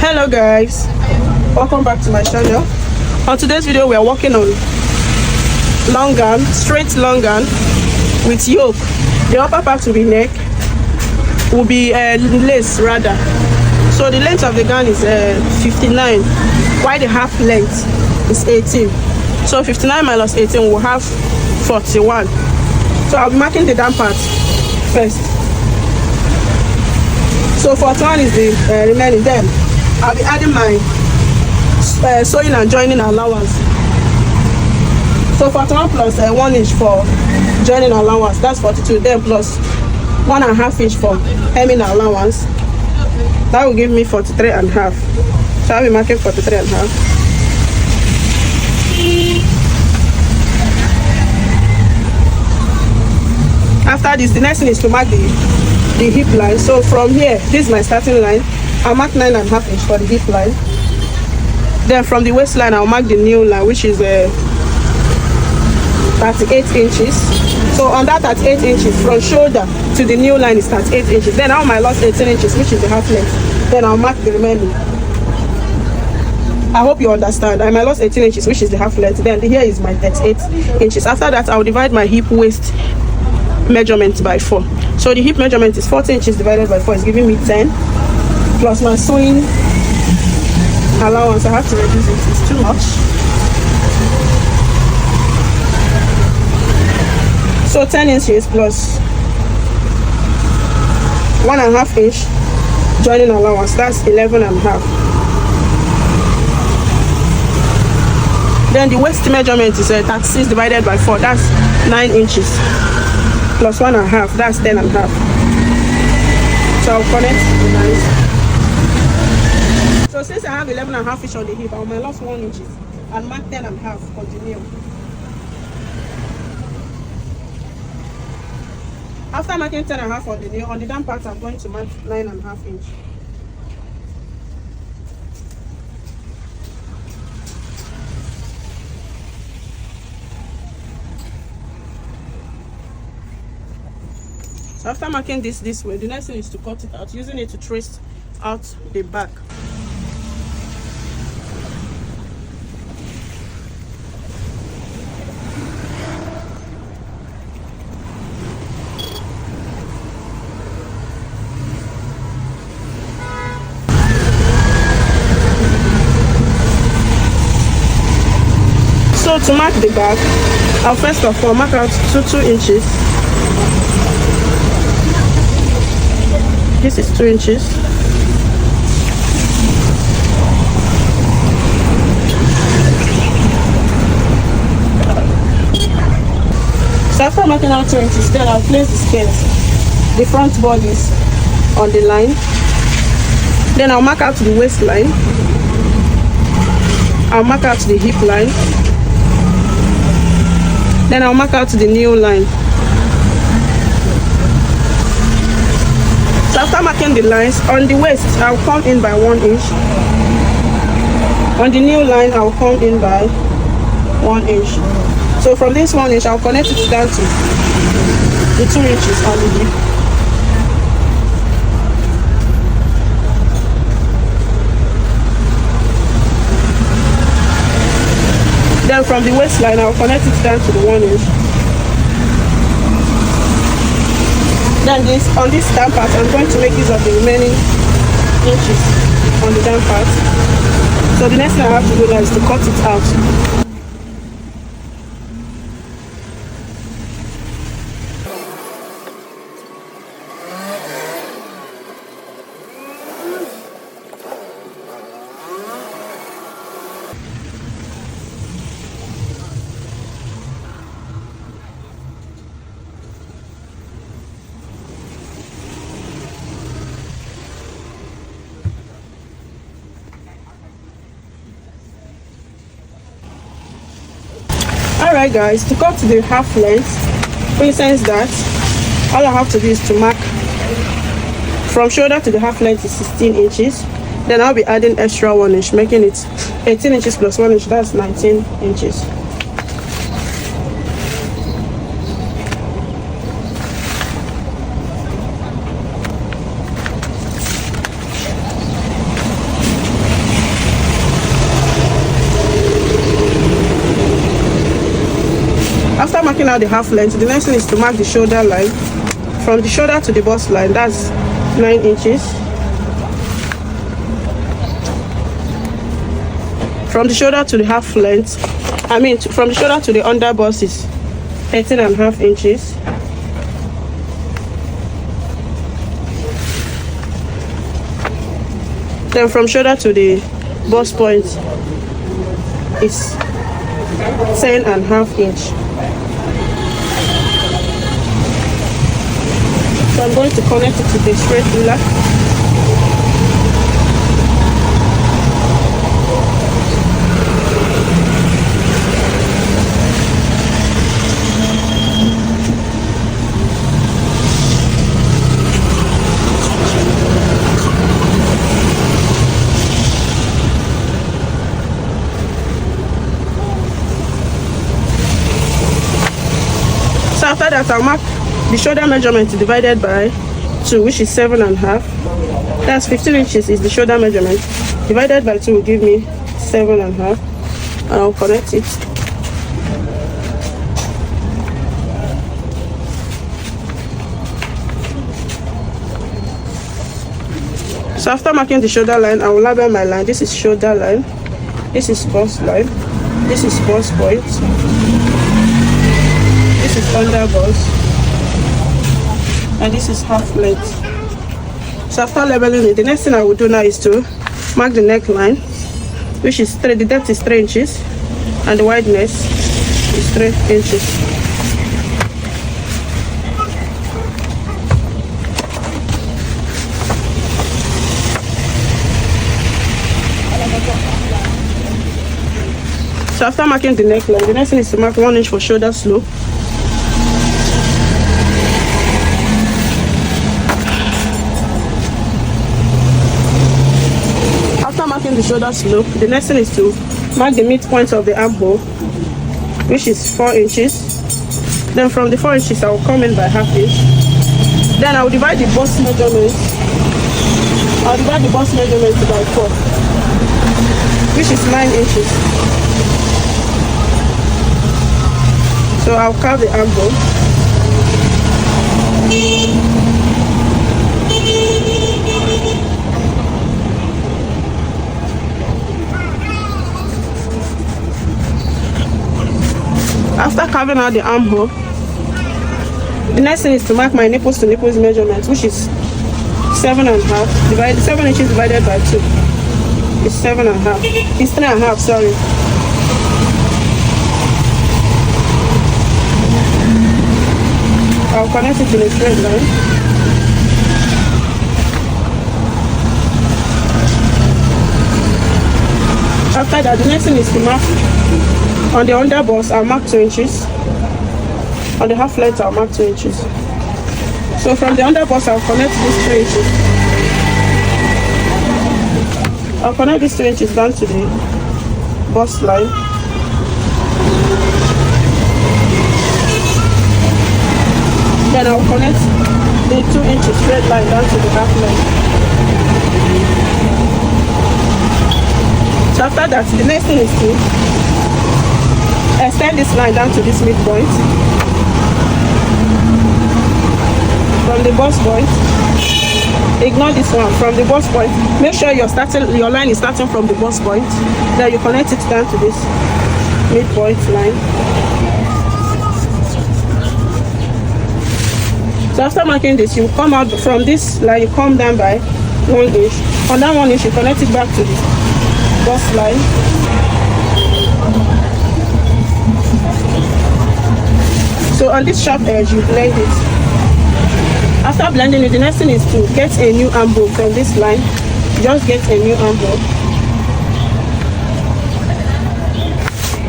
Hello guys, welcome back to my channel. On today's video we are working on long gown, straight long gown with yoke. The upper part will be neck, will be lace rather. So the length of the gown is 59, while the half length is 18. So 59 minus 18 will have 41. So I'll be marking the down part first. So 41 is the remaining. Then I'll be adding my sewing and joining allowance. So 41 plus 1 inch for joining allowance, that's 42. Then plus 1.5 inch for hemming allowance, that will give me 43.5. So I'll be marking 43.5. After this, the next thing is to mark the hip line. So from here, this is my starting line. I'll mark 9.5 inch for the hip line. Then from the waistline, I'll mark the new line, which is 38 inches. So on that 38 inches, from shoulder to the new line is 38 inches. Then on my last 18 inches, which is the half length, then I'll mark the remaining. I hope you understand. I might lost 18 inches, which is the half length. Then here is my 38 inches. After that, I'll divide my hip waist measurement by 4. So the hip measurement is 40 inches divided by 4 is giving me 10. Plus my sewing allowance, I have to reduce it. It's too much. So 10 inches plus 1.5 inch joining allowance, that's 11.5. Then the waist measurement is 36 divided by 4, that's 9 inches. Plus 1.5, that's 10.5. So I'll connect the lines. So since I have 11.5 inch on the hip, I will lost 1 inches and mark 10.5. Continue. After marking 10.5 on the down part, I'm going to mark 9.5 inch. So after marking this way, the next thing is to cut it out, using it to trace out the back. So to mark the back, I'll first of all mark out 2 inches. This is 2 inches. So after marking out 2 inches, then I'll place the skirt, the front bodies on the line. Then I'll mark out the waistline. I'll mark out the hip line. Then I'll mark out the new line. So after marking the lines, on the waist, I'll come in by 1 inch. On the new line, I'll come in by 1 inch. So from this 1 inch, I'll connect it down to the 2 inches on the hip. Then from the waistline, I'll connect it down to the 1 inch. Then on this down part, I'm going to make use of the remaining inches on the down part. So the next thing I have to do now is to cut it out. Alright guys, to cut the half length, in the sense that all I have to do is to mark from shoulder to the half length is 16 inches. Then I'll be adding extra 1 inch, making it 18 inches plus 1 inch, that's 19 inches. after marking out the half length, the next thing is to mark the shoulder line. From the shoulder to the bust line, that's 9 inches. From the shoulder to the half length, from the shoulder to the under bust is 13.5 inches. Then from shoulder to the bust point is 10.5 inch. So I'm going to connect it to the straight ruler. So after that, I'll mark the shoulder measurement divided by 2, which is 7.5. That's 15 inches is the shoulder measurement. Divided by 2 will give me 7.5. And I'll connect it. So after marking the shoulder line, I will label my line. This is shoulder line. This is bust line. This is bust point. This is under bust. And this is half length. So after labeling it, the next thing I will do now is to mark the neckline, which is the depth is 3 inches and the wideness is 3 inches. So after marking the neckline, the next thing is to mark 1 inch for shoulder slope. The shoulder slope, the next thing is to mark the midpoint of the armhole, which is 4 inches. Then from the 4 inches I will come in by ½ inch. Then I will divide the bust measurement. I'll divide the bust measurement by 4, which is 9 inches. So I'll carve the armhole. After carving out the armhole, the next thing is to mark my nipples to nipples measurement, which is 7.5. 7 inches divided by 2 is 7.5. It's 3.5, sorry. I'll connect it in a straight line. After that, the next thing is to mark on the under bust. I'll mark 2 inches. On the half length, I'll mark 2 inches. So from the under bust, I'll connect this 3 inches. I'll connect this 2 inches down to the bust line. Then I'll connect the 2 inches straight line down to the half length. So after that, the next thing is to extend this line down to this midpoint. From the bust point, ignore this one. From the bust point, make sure your line is starting from the bust point. Then you connect it down to this midpoint line. So after marking this, you come out from this line, you come down by 1 inch. On that 1 inch, you connect it back to the bust line. So on this sharp edge, you blend it. After blending it, the next thing is to get a new armhole from this line. Just get a new armhole.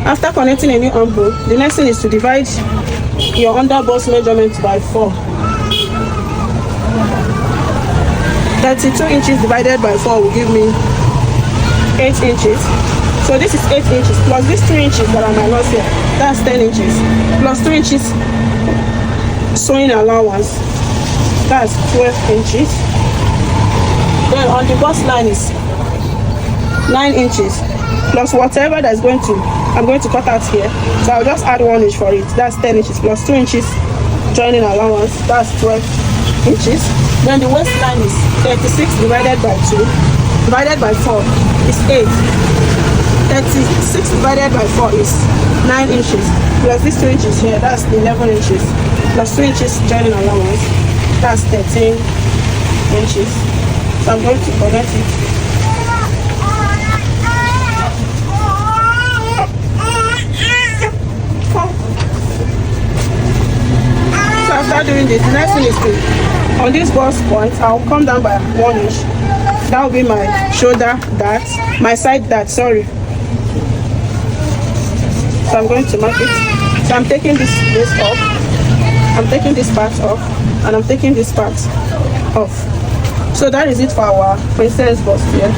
After connecting a new armhole, the next thing is to divide your under bust measurement by 4. 32 inches divided by 4 will give me 8 inches. So this is 8 inches plus these 3 inches that are my loss here. That's 10 inches plus 3 inches sewing allowance. That's 12 inches. Then on the bust line is 9 inches plus whatever that's going to I'm going to cut out here. So I'll just add 1 inch for it. That's 10 inches plus 2 inches joining allowance. That's 12 inches. Then the waistline is 36 divided by 2 divided by 4 is 8. 36 divided by 4 is 9 inches. Plus these 2 inches here, that's 11 inches. Plus 2 inches joining allowance, that's 13 inches. So I'm going to connect it. So after doing this, the next thing is to, on this bust point, I'll come down by 1 inch. That will be my shoulder dart, my side dart, sorry. So I'm going to mark it. So I'm taking this off, I'm taking this part off, and I'm taking this part off. So that is it for our princess bust here.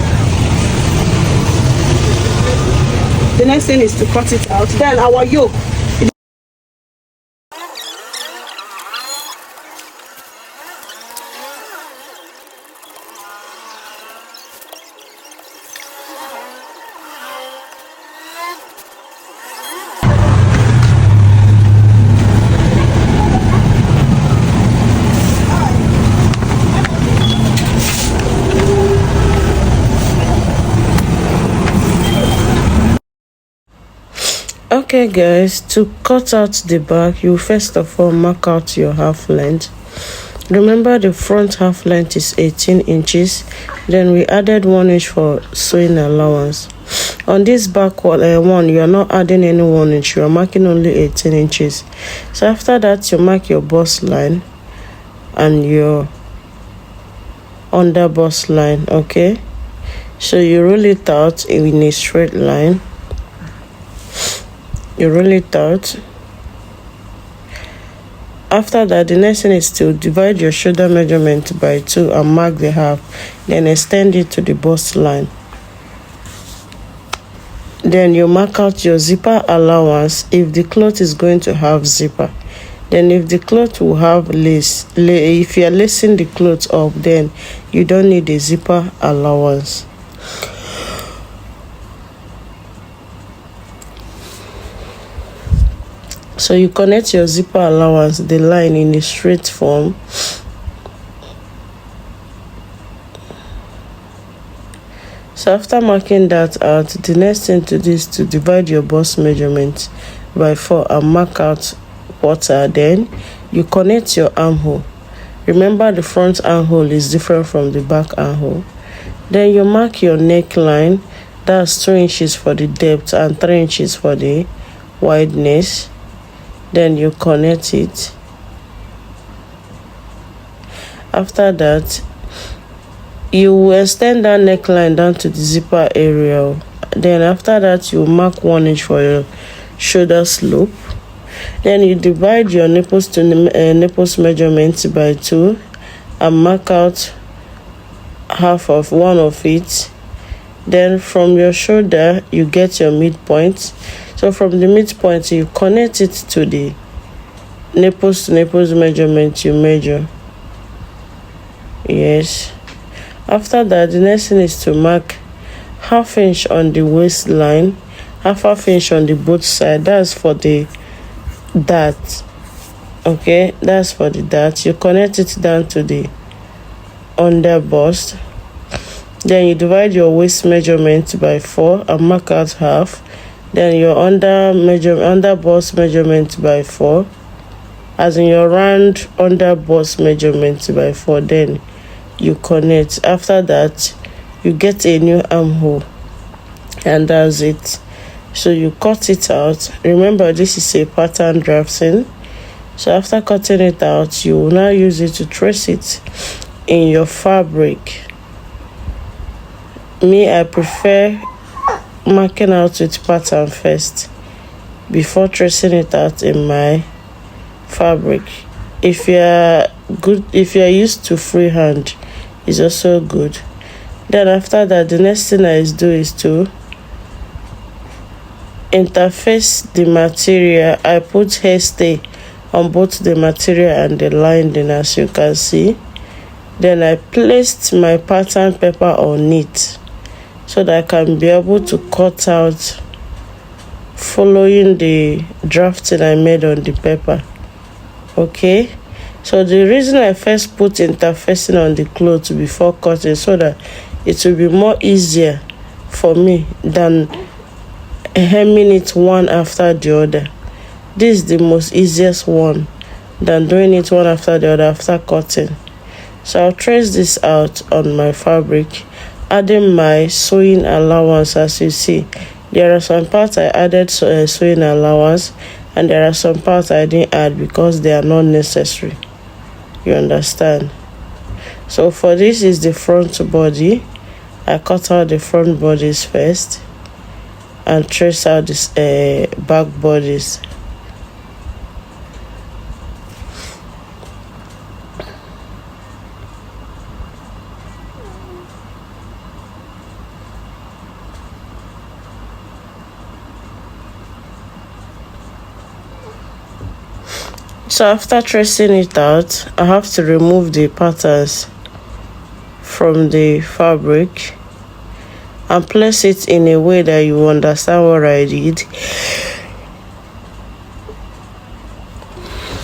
The next thing is to cut it out. Then our yoke. Okay guys, to cut out the back, you first of all mark out your half length. Remember the front half length is 18 inches. Then we added 1 inch for sewing allowance. On this back one, you are not adding any 1 inch, you are marking only 18 inches. So after that, you mark your bust line and your under bust line. Okay, so you roll it out in a straight line. You roll it out. After that, the next thing is to divide your shoulder measurement by 2 and mark the half, then extend it to the bust line. Then you mark out your zipper allowance if the cloth is going to have zipper. Then if the cloth will have lace, if you are lacing the cloth up, then you don't need a zipper allowance. So you connect your zipper allowance, the line, in a straight form. So after marking that out, the next thing to do is to divide your bust measurement by 4 and mark out quarter. Then you connect your armhole. Remember the front armhole is different from the back armhole. Then you mark your neckline. That's 2 inches for the depth and 3 inches for the wideness. Then you connect it. After that, you will extend that neckline down to the zipper area. Then after that, you mark 1 inch for your shoulder slope. Then you divide your nipples to nipples measurement by 2 and mark out half of one of it. Then from your shoulder, you get your midpoint. So from the midpoint, you connect it to the nipples to nipples measurement you measure. Yes. After that, the next thing is to mark half inch on the waistline, half inch on the both side. That's for the dart. Okay, that's for the dart. You connect it down to the under bust. Then you divide your waist measurement by 4 and mark out half. Then your under bust measurement by 4, as in your round under bust measurement by 4. Then you connect. After that, you get a new armhole, and that's it. So you cut it out. Remember, this is a pattern drafting. So after cutting it out, you will now use it to trace it in your fabric. Me, I prefer marking out with pattern first before tracing it out in my fabric. If you are used to freehand, it's also good. Then after that, the next thing I do is to interface the material. I put hairstay on both the material and the lining, as you can see. Then I placed my pattern paper on it so that I can be able to cut out following the drafting I made on the paper. Okay, so the reason I first put interfacing on the cloth before cutting, so that it will be more easier for me than hemming it one after the other. This is the most easiest one than doing it one after the other after cutting. So I'll trace this out on my fabric, adding my sewing allowance. As you see, there are some parts I added sewing allowance, and there are some parts I didn't add because they are not necessary. You understand? So for this is the front body. I cut out the front bodies first and trace out this back bodies. So after tracing it out, I have to remove the patterns from the fabric and place it in a way that you understand what I did.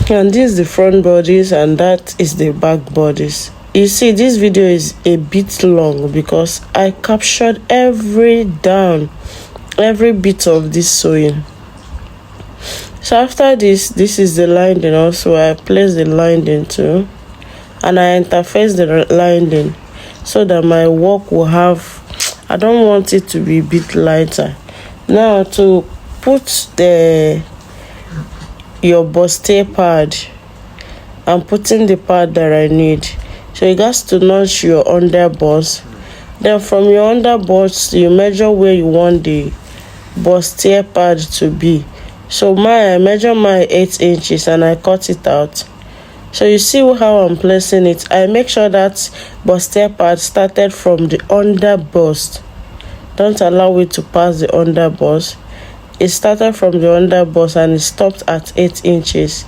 And this is the front bodies and that is the back bodies. You see, this video is a bit long because I captured every bit of this sewing. So after this is the lining. Also I place the lining too, and I interface the lining so that my work will have, I don't want it to be a bit lighter. Now to put your bustier pad, I'm putting the pad that I need. So you got to notch your underbust. Then from your underbust you measure where you want the bustier pad to be. So I measure my 8 inches and I cut it out. So you see how I'm placing it. I make sure that bustier pad started from the underbust. Don't allow it to pass the underbust. It started from the underbust and it stopped at 8 inches.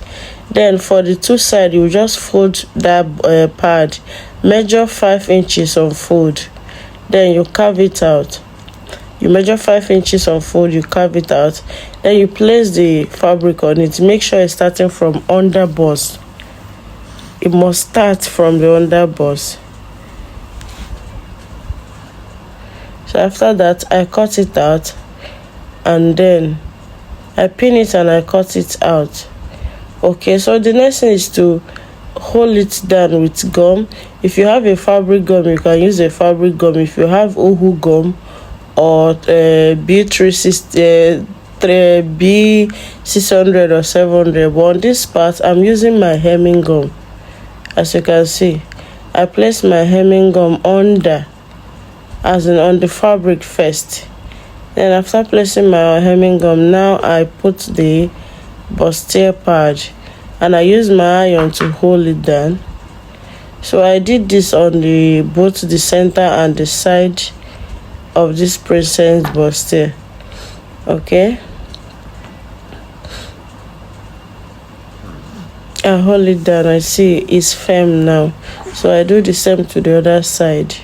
Then for the two sides, you just fold that pad. Measure 5 inches on fold. Then you carve it out. You measure 5 inches on fold, you carve it out. Then you place the fabric on it. Make sure it's starting from underbust. It must start from the underbust. So after that, I cut it out, and then I pin it and I cut it out. Okay, so the next thing is to hold it down with gum. If you have a fabric gum, you can use a fabric gum. If you have Ohu gum or B600 or 700, but on this part I'm using my hemming gum. As you can see, I place my hemming gum under, as in on the fabric first. Then after placing my hemming gum, now I put the bustier pad and I use my iron to hold it down. So I did this on both the center and the side of this princess bustier. Okay, I hold it down. I see it's firm now, so I do the same to the other side.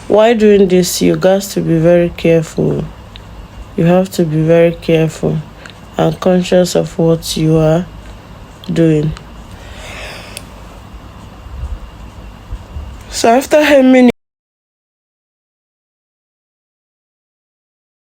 While doing this, you guys to be very careful. You have to be very careful and conscious of what you are doing. So after hemming